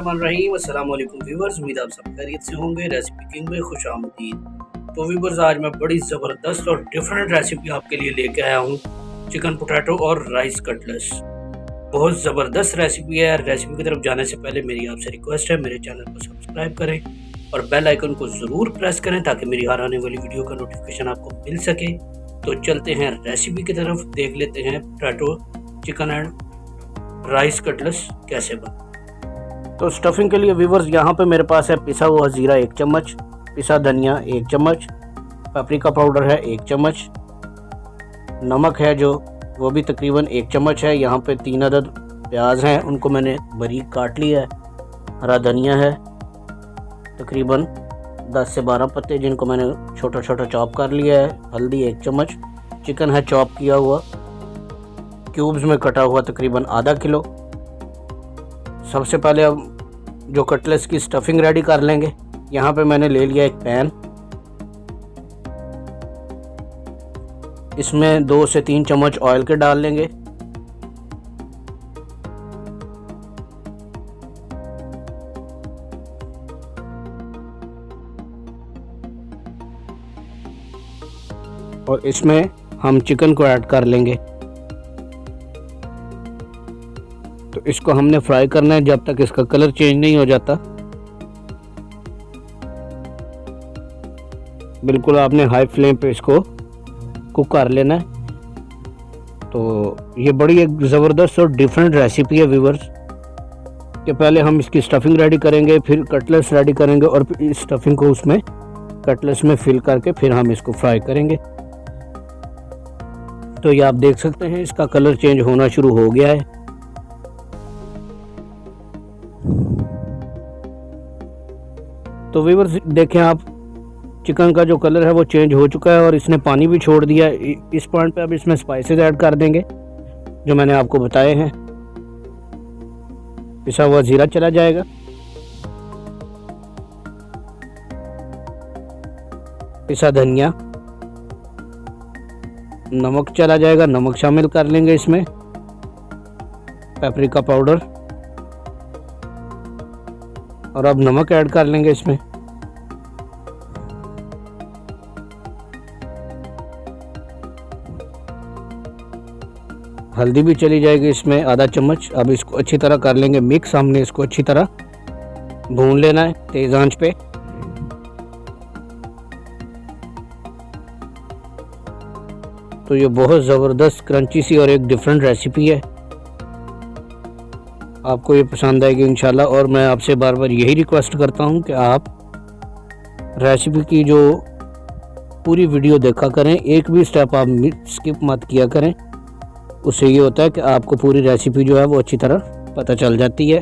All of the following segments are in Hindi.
बिस्मिल्लाहिर्रहमानिर्रहीम। अस्सलाम वालेकुम व्यूअर्स, उम्मीद आप सब खैरियत से होंगे। रेसिपी किंग में खुशामदीद। तो व्यूअर्स, आज मैं बड़ी ज़बरदस्त और डिफरेंट रेसिपी आपके लिए लेके आया हूँ। चिकन पोटैटो और राइस कटलेट्स। बहुत ज़बरदस्त रेसिपी है। रेसिपी की तरफ जाने से पहले मेरी आपसे रिक्वेस्ट है, मेरे चैनल को सब्सक्राइब करें और बेल आइकन को ज़रूर प्रेस करें ताकि मेरी हर आने वाली वीडियो का नोटिफिकेशन आपको मिल सके। तो चलते हैं रेसिपी की तरफ, देख लेते हैं potato chicken and rice cutlets कैसे बन। तो स्टफिंग के लिए व्यूवर्स, यहाँ पे मेरे पास है पिसा हुआ ज़ीरा 1 चम्मच, पिसा धनिया 1 चम्मच, पेपरिका पाउडर है 1 चम्मच, नमक है जो वो भी तकरीबन 1 चम्मच है। यहाँ पे 3 अदद प्याज हैं, उनको मैंने बारीक काट लिया है। हरा धनिया है तकरीबन 10 से 12 पत्ते, जिनको मैंने छोटा छोटा चॉप कर लिया है। हल्दी 1 चम्मच, चिकन है चॉप किया हुआ, क्यूब्स में कटा हुआ तकरीबन आधा किलो। सबसे पहले अब जो कटलेट्स की स्टफिंग रेडी कर लेंगे। यहाँ पे मैंने ले लिया एक पैन, इसमें 2 से 3 चम्मच ऑयल के डाल लेंगे। और इसमें हम चिकन को ऐड कर लेंगे। तो इसको हमने फ्राई करना है जब तक इसका कलर चेंज नहीं हो जाता। बिल्कुल आपने हाई फ्लेम पे इसको कुक कर लेना है। तो ये बड़ी एक ज़बरदस्त और डिफरेंट रेसिपी है व्यूवर्स, कि पहले हम इसकी स्टफिंग रेडी करेंगे, फिर कटलेट्स रेडी करेंगे और फिर इस स्टफिंग को उसमें कटलेट्स में फिल करके फिर हम इसको फ्राई करेंगे। तो ये आप देख सकते हैं इसका कलर चेंज होना शुरू हो गया है। तो व्यूअर्स देखें आप, चिकन का जो कलर है वो चेंज हो चुका है और इसने पानी भी छोड़ दिया। इस पॉइंट पे अब इसमें स्पाइसेस ऐड कर देंगे जो मैंने आपको बताए हैं। पिसा हुआ जीरा चला जाएगा, पिसा धनिया, नमक चला जाएगा, नमक शामिल कर लेंगे इसमें, पेपरिका पाउडर, और अब नमक ऐड कर लेंगे इसमें। हल्दी भी चली जाएगी इसमें आधा चम्मच। अब इसको अच्छी तरह कर लेंगे मिक्स। हमने इसको अच्छी तरह भून लेना है तेज आंच पे। तो ये बहुत ज़बरदस्त क्रंची सी और एक डिफरेंट रेसिपी है, आपको ये पसंद आएगी इंशाल्लाह। और मैं आपसे बार बार यही रिक्वेस्ट करता हूँ कि आप रेसिपी की जो पूरी वीडियो देखा करें, एक भी स्टेप आप स्किप मत किया करें। उससे ये होता है कि आपको पूरी रेसिपी जो है वो अच्छी तरह पता चल जाती है।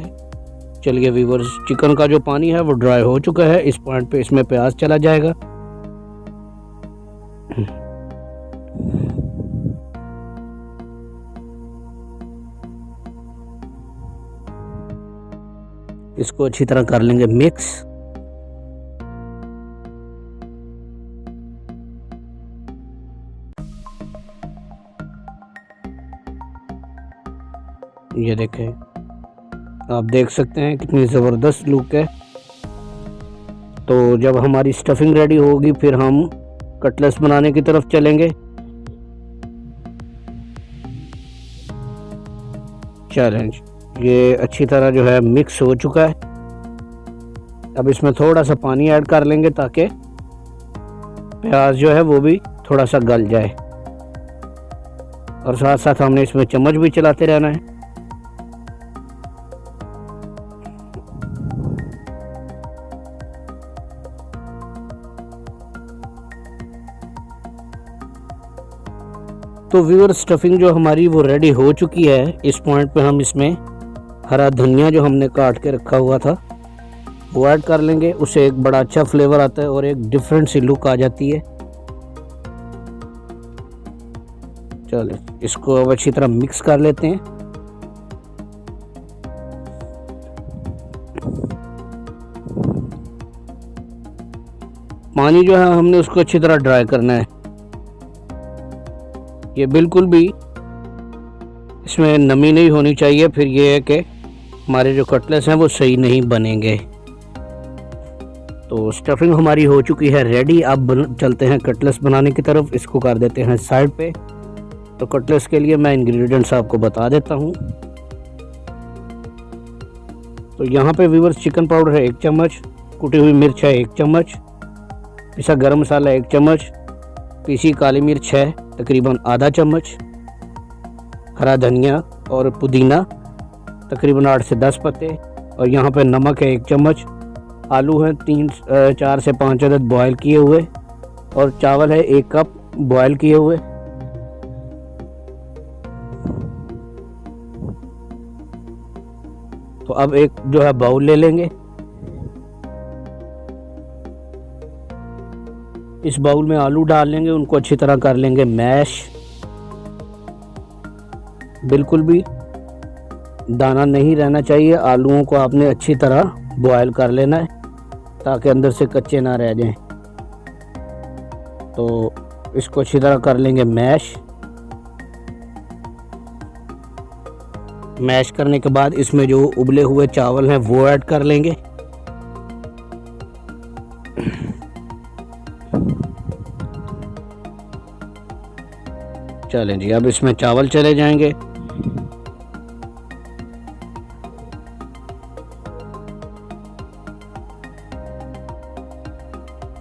चलिए व्यूअर्स, चिकन का जो पानी है वो ड्राई हो चुका है। इस पॉइंट पे इसमें प्याज चला जाएगा। इसको अच्छी तरह कर लेंगे मिक्स। ये देखें, आप देख सकते हैं कितनी ज़बरदस्त लुक है। तो जब हमारी स्टफिंग रेडी होगी फिर हम कटलेट्स बनाने की तरफ चलेंगे। चैलेंज ये अच्छी तरह जो है मिक्स हो चुका है। अब इसमें थोड़ा सा पानी ऐड कर लेंगे ताकि प्याज जो है वो भी थोड़ा सा गल जाए, और साथ साथ हमने इसमें चम्मच भी चलाते रहना है। तो व्यूअर, स्टफिंग जो हमारी वो रेडी हो चुकी है। इस पॉइंट पे हम इसमें हरा धनिया जो हमने काट के रखा हुआ था वो ऐड कर लेंगे। उससे एक बड़ा अच्छा फ्लेवर आता है और एक डिफरेंट सी लुक आ जाती है। चलिए इसको अब अच्छी तरह मिक्स कर लेते हैं। पानी जो है हमने उसको अच्छी तरह ड्राई करना है। ये बिल्कुल भी इसमें नमी नहीं होनी चाहिए। फिर ये है कि हमारे जो कटलेट्स हैं वो सही नहीं बनेंगे। तो स्टफिंग हमारी हो चुकी है रेडी। अब चलते हैं कटलेट्स बनाने की तरफ। इसको कर देते हैं साइड पे। तो कटलेट्स के लिए मैं इंग्रेडिएंट्स आपको बता देता हूँ। तो यहाँ पे व्यूअर्स चिकन पाउडर है 1 चम्मच, कुटी हुई मिर्च है 1 चम्मच, पिसा गरम मसाला 1 चम्मच, पीसी काली मिर्च है तकरीबन आधा चम्मच, हरा धनिया और पुदीना तकरीबन 8 से 10 पत्ते, और यहाँ पे नमक है 1 चम्मच। आलू हैं 4 से 5 अदद बॉयल किए हुए, और चावल है 1 कप बॉयल किए हुए। तो अब एक जो है बाउल ले लेंगे। इस बाउल में आलू डाल लेंगे, उनको अच्छी तरह कर लेंगे मैश। बिल्कुल भी दाना नहीं रहना चाहिए। आलूओं को आपने अच्छी तरह बॉयल कर लेना है ताकि अंदर से कच्चे ना रह जाएं। तो इसको अच्छी तरह कर लेंगे मैश। मैश करने के बाद इसमें जो उबले हुए चावल हैं वो ऐड कर लेंगे। चलें जी, अब इसमें चावल चले जाएंगे।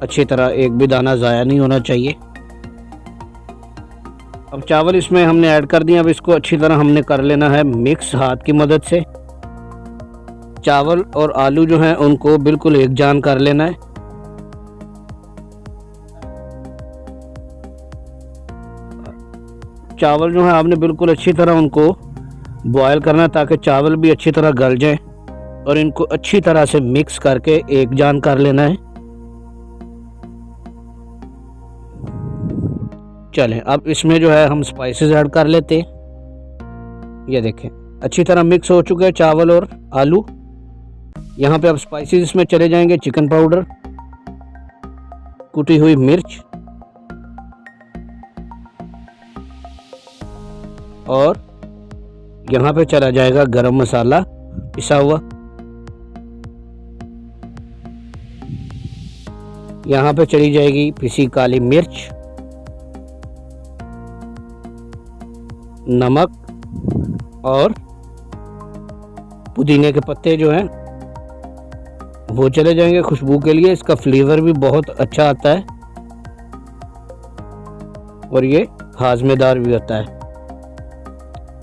अच्छी तरह एक भी दाना ज़ाया नहीं होना चाहिए। अब चावल इसमें हमने ऐड कर दिए। अब इसको अच्छी तरह हमने कर लेना है मिक्स हाथ की मदद से। चावल और आलू जो हैं उनको बिल्कुल एक जान कर लेना है। चावल जो है आपने बिल्कुल अच्छी तरह उनको बॉयल करना है ताकि चावल भी अच्छी तरह गल जाएं, और इनको अच्छी तरह से मिक्स करके एक जान कर लेना है। चलें, अब इसमें जो है हम स्पाइसेस ऐड कर लेते हैं। ये देखें अच्छी तरह मिक्स हो चुके हैं चावल और आलू। यहाँ पे अब स्पाइसेस इसमें चले जाएंगे। चिकन पाउडर, कुटी हुई मिर्च, और यहाँ पे चला जाएगा गरम मसाला पिसा हुआ। यहाँ पे चली जाएगी पिसी काली मिर्च, नमक, और पुदीने के पत्ते जो हैं वो चले जाएंगे खुशबू के लिए। इसका फ्लेवर भी बहुत अच्छा आता है और ये हाजमेदार भी होता है।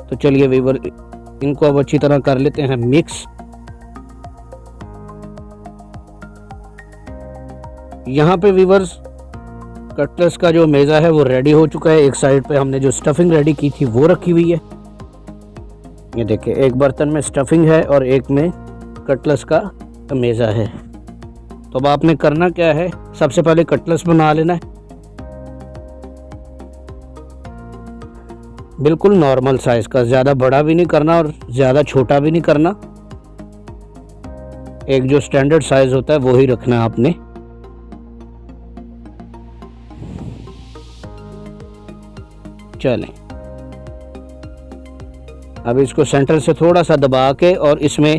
तो चलिए वीवर, इनको अब अच्छी तरह कर लेते हैं मिक्स। यहाँ पे वीवर्स कटलेट्स का जो मेज़ा है वो रेडी हो चुका है। एक साइड पे हमने जो स्टफिंग रेडी की थी वो रखी हुई है। ये देखिए, एक बर्तन में स्टफिंग है और एक में कटलेट्स का मेज़ा है। तो अब आपने करना क्या है, सबसे पहले कटलेट्स बना लेना है। बिल्कुल नॉर्मल साइज का, ज़्यादा बड़ा भी नहीं करना और ज़्यादा छोटा भी नहीं करना। एक जो स्टैंडर्ड साइज होता है वो ही रखना है आपने। चलें, अब इसको सेंटर से थोड़ा सा दबा के और इसमें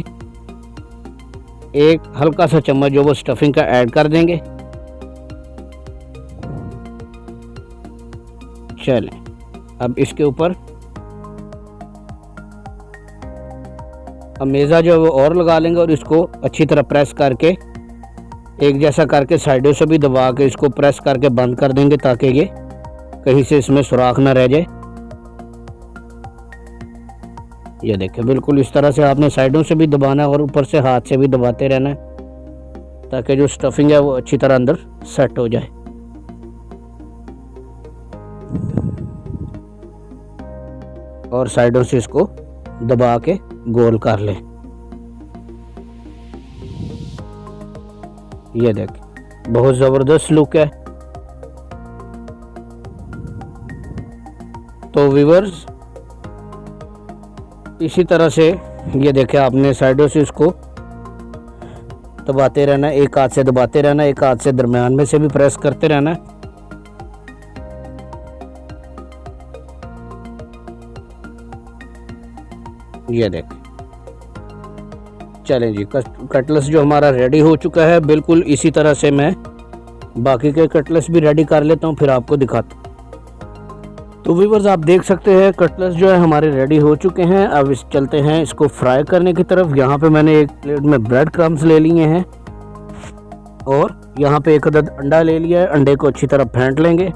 एक हल्का सा चम्मच जो वो स्टफिंग का ऐड कर देंगे। चलें, अब इसके ऊपर अब मेज़ा जो है वो और लगा लेंगे और इसको अच्छी तरह प्रेस करके एक जैसा करके साइडों से भी दबा के इसको प्रेस करके बंद कर देंगे ताकि ये कहीं से इसमें सुराख ना रह जाए। ये देखिए, बिल्कुल इस तरह से आपने साइडों से भी दबाना है और ऊपर से हाथ से भी दबाते रहना है ताकि जो स्टफिंग है वो अच्छी तरह अंदर सेट हो जाए। और साइडों से इसको दबा के गोल कर लें। ये देखिए, बहुत ज़बरदस्त लुक है। तो व्यूअर्स, इसी तरह से ये देखें, आपने साइडों से इसको दबाते रहना है। एक हाथ से दबाते रहना है, एक हाथ से दरम्यान में से भी प्रेस करते रहना है। ये देखें, चलें जी, कटलेस जो हमारा रेडी हो चुका है, बिल्कुल इसी तरह से मैं बाकी के कटलेस भी रेडी कर लेता हूँ, फिर आपको दिखाता हूँ। तो व्यूअर्स आप देख सकते हैं कटलेस जो है हमारे रेडी हो चुके हैं। अब इस चलते हैं इसको फ्राई करने की तरफ। यहाँ पे मैंने एक प्लेट में ब्रेड क्रम्स ले लिए हैं और यहाँ पे एक अदद अंडा ले लिया है। अंडे को अच्छी तरह फेंट लेंगे।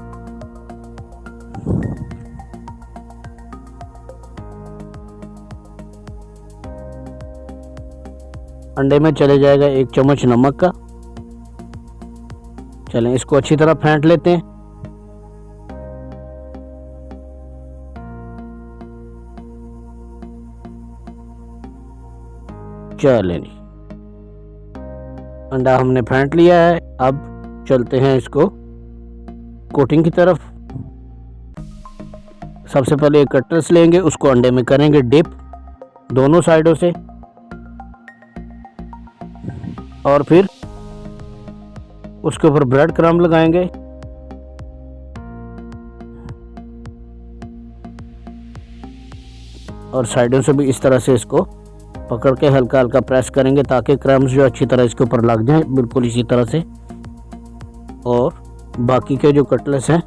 अंडे में चले जाएगा 1 चम्मच नमक का। चलें इसको अच्छी तरह फेंट लेते हैं। चलें जी, अंडा हमने फेंट लिया है। अब चलते हैं इसको कोटिंग की तरफ। सबसे पहले एक कटलेस लेंगे, उसको अंडे में करेंगे डिप दोनों साइडों से, और फिर उसके ऊपर ब्रेड क्रम्ब लगाएंगे। और साइडों से भी इस तरह से इसको पकड़ के हल्का हल्का प्रेस करेंगे ताकि क्रम्ब्स जो अच्छी तरह इसके ऊपर लग जाएं, बिल्कुल इसी तरह से। और बाकी के जो कटलेस हैं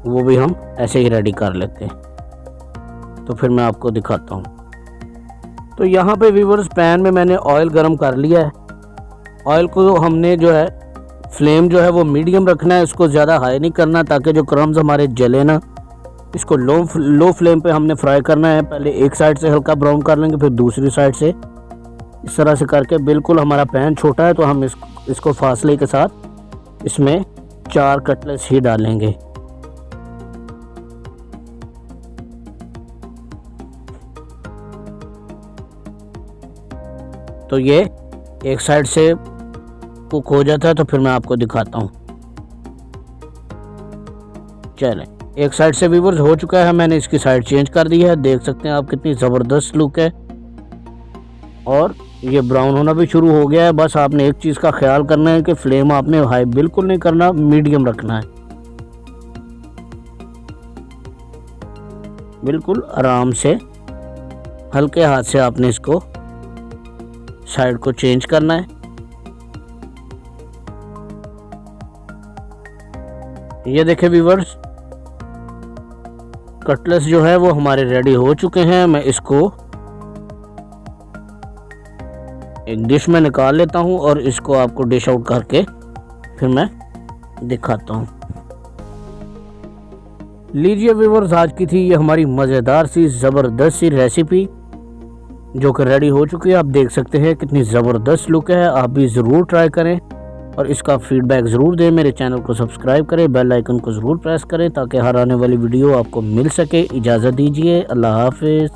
वो भी हम ऐसे ही रेडी कर लेते हैं। तो फिर मैं आपको दिखाता हूँ। तो यहाँ पे व्यूअर्स पैन में मैंने ऑयल गरम कर लिया है। ऑयल को हमने जो है फ्लेम जो है वो मीडियम रखना है, इसको ज़्यादा हाई नहीं करना ताकि जो क्रम्स हमारे जले ना। इसको लो फ्लेम पे हमने फ्राई करना है। पहले एक साइड से हल्का ब्राउन कर लेंगे, फिर दूसरी साइड से इस तरह से करके। बिल्कुल हमारा पैन छोटा है तो हम इसको फासले के साथ इसमें 4 कटलेस ही डालेंगे। तो ये एक साइड से कुक हो जाता है तो फिर मैं आपको दिखाता हूँ। चलें, एक साइड से व्यूअर्स हो चुका है, मैंने इसकी साइड चेंज कर दी है। देख सकते हैं आप कितनी ज़बरदस्त लुक है और ये ब्राउन होना भी शुरू हो गया है। बस आपने एक चीज़ का ख्याल करना है कि फ्लेम आपने हाई बिल्कुल नहीं करना, मीडियम रखना है। बिल्कुल आराम से हल्के हाथ से आपने इसको साइड को चेंज करना है। ये देखें व्यूअर्स, कटलेस जो है वो हमारे रेडी हो चुके हैं। मैं इसको एक डिश में निकाल लेता हूं और इसको आपको डिश आउट करके फिर मैं दिखाता हूं। लीजिए व्यूअर्स, आज की थी ये हमारी मज़ेदार सी ज़बरदस्त सी रेसिपी जो कि रेडी हो चुकी है। आप देख सकते हैं कितनी ज़बरदस्त लुक है। आप भी ज़रूर ट्राई करें और इसका फीडबैक ज़रूर दें। मेरे चैनल को सब्सक्राइब करें, बेल आइकन को ज़रूर प्रेस करें ताकि हर आने वाली वीडियो आपको मिल सके। इजाज़त दीजिए, अल्लाह हाफिज़।